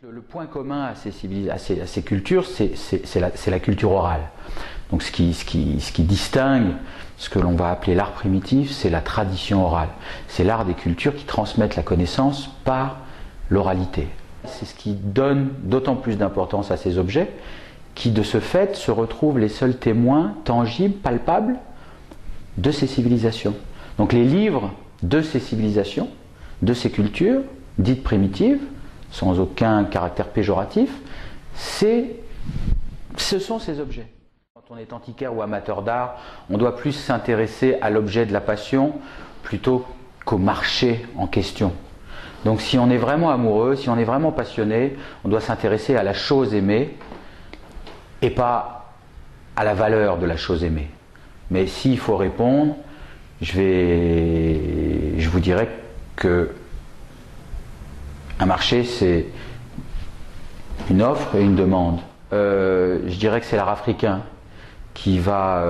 Le point commun à ces cultures, c'est la culture orale. Donc ce qui distingue ce que l'on va appeler l'art primitif, c'est la tradition orale. C'est l'art des cultures qui transmettent la connaissance par l'oralité. C'est ce qui donne d'autant plus d'importance à ces objets qui, de ce fait, se retrouvent les seuls témoins tangibles, palpables de ces civilisations. Donc les livres de ces civilisations, de ces cultures, dites primitives, sans aucun caractère péjoratif, ce sont ces objets. Quand on est antiquaire ou amateur d'art, on doit plus s'intéresser à l'objet de la passion plutôt qu'au marché en question. Donc si on est vraiment amoureux, si on est vraiment passionné, on doit s'intéresser à la chose aimée et pas à la valeur de la chose aimée. Mais s'il faut répondre, je vous dirais que un marché, c'est une offre et une demande. Je dirais que c'est l'art africain qui va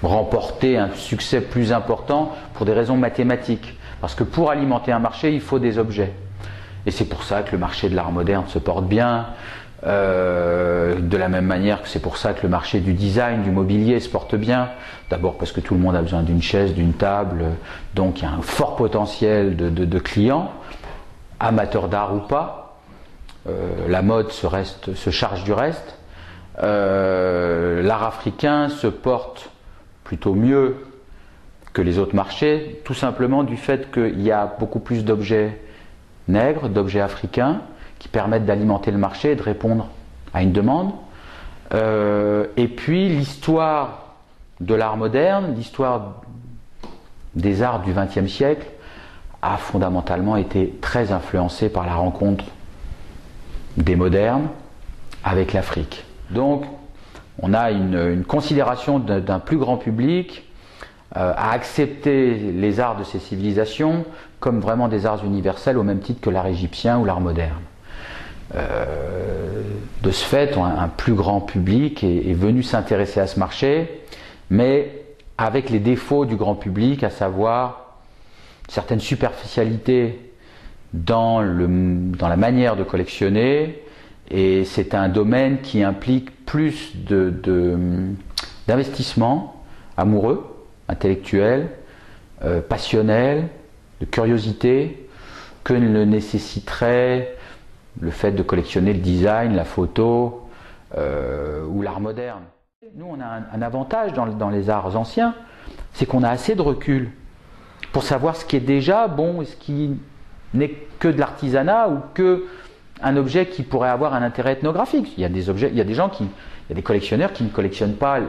remporter un succès plus important pour des raisons mathématiques. Parce que pour alimenter un marché, il faut des objets. Et c'est pour ça que le marché de l'art moderne se porte bien. De la même manière que c'est pour ça que le marché du design, du mobilier se porte bien. D'abord parce que tout le monde a besoin d'une chaise, d'une table, donc il y a un fort potentiel de clients, amateurs d'art ou pas. La mode se charge du reste. L'art africain se porte plutôt mieux que les autres marchés, tout simplement du fait qu'il y a beaucoup plus d'objets nègres, d'objets africains, qui permettent d'alimenter le marché et de répondre à une demande. Et puis l'histoire de l'art moderne, l'histoire des arts du XXe siècle a fondamentalement été très influencée par la rencontre des modernes avec l'Afrique. Donc on a une considération d'un plus grand public à accepter les arts de ces civilisations comme vraiment des arts universels au même titre que l'art égyptien ou l'art moderne. De ce fait, un plus grand public est venu s'intéresser à ce marché, mais avec les défauts du grand public, à savoir certaines superficialités dans la manière de collectionner, et c'est un domaine qui implique plus d'investissement amoureux, intellectuel, passionnel, de curiosité, que ne nécessiterait le fait de collectionner le design, la photo ou l'art moderne. Nous, on a un avantage dans les arts anciens, c'est qu'on a assez de recul pour savoir ce qui est déjà bon et ce qui n'est que de l'artisanat ou que un objet qui pourrait avoir un intérêt ethnographique. Il y a des collectionneurs qui ne collectionnent pas,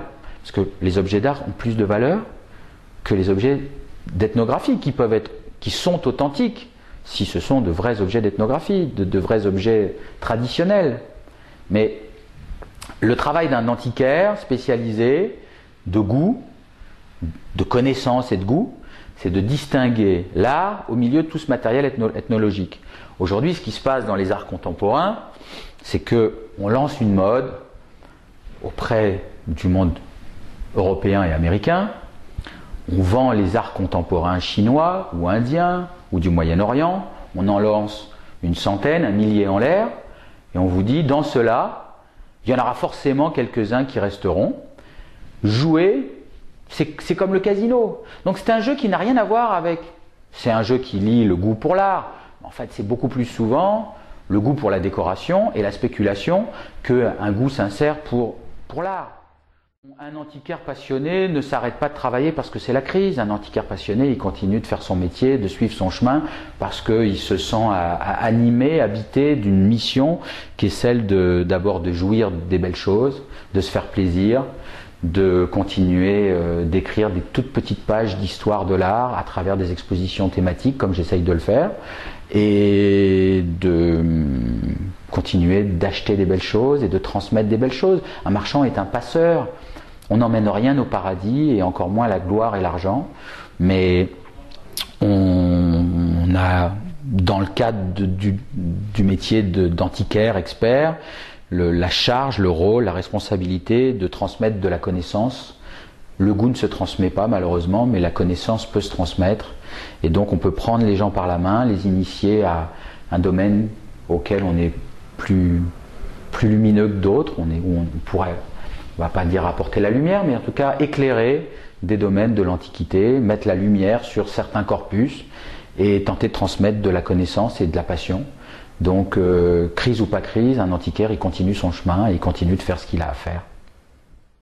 parce que les objets d'art ont plus de valeur que les objets d'ethnographie qui sont authentiques, si ce sont de vrais objets d'ethnographie, de vrais objets traditionnels. Mais le travail d'un antiquaire spécialisé de goût, de connaissance et de goût, c'est de distinguer l'art au milieu de tout ce matériel ethnologique. Aujourd'hui, ce qui se passe dans les arts contemporains, c'est qu'on lance une mode auprès du monde européen et américain. On vend les arts contemporains chinois ou indiens ou du Moyen-Orient. On en lance une centaine, un millier en l'air. Et on vous dit, dans cela, il y en aura forcément quelques-uns qui resteront. Jouer, c'est comme le casino. Donc c'est un jeu qui n'a rien à voir avec... C'est un jeu qui lie le goût pour l'art. En fait, c'est beaucoup plus souvent le goût pour la décoration et la spéculation qu'un goût sincère pour l'art. Un antiquaire passionné ne s'arrête pas de travailler parce que c'est la crise. Un antiquaire passionné, il continue de faire son métier, de suivre son chemin parce qu'il se sent animé, habité d'une mission qui est celle d'abord de jouir des belles choses, de se faire plaisir, de continuer d'écrire des toutes petites pages d'histoire de l'art à travers des expositions thématiques comme j'essaye de le faire et de continuer d'acheter des belles choses et de transmettre des belles choses. Un marchand est un passeur. On n'emmène rien au paradis et encore moins la gloire et l'argent, mais on a, dans le cadre du métier d'antiquaire expert, la charge, le rôle, la responsabilité de transmettre de la connaissance. Le goût ne se transmet pas malheureusement, mais la connaissance peut se transmettre et donc on peut prendre les gens par la main, les initier à un domaine auquel on est plus lumineux que d'autres, où on pourrait, on va pas dire apporter la lumière, mais en tout cas éclairer des domaines de l'Antiquité, mettre la lumière sur certains corpus et tenter de transmettre de la connaissance et de la passion. Donc, crise ou pas crise, un antiquaire, il continue son chemin et il continue de faire ce qu'il a à faire.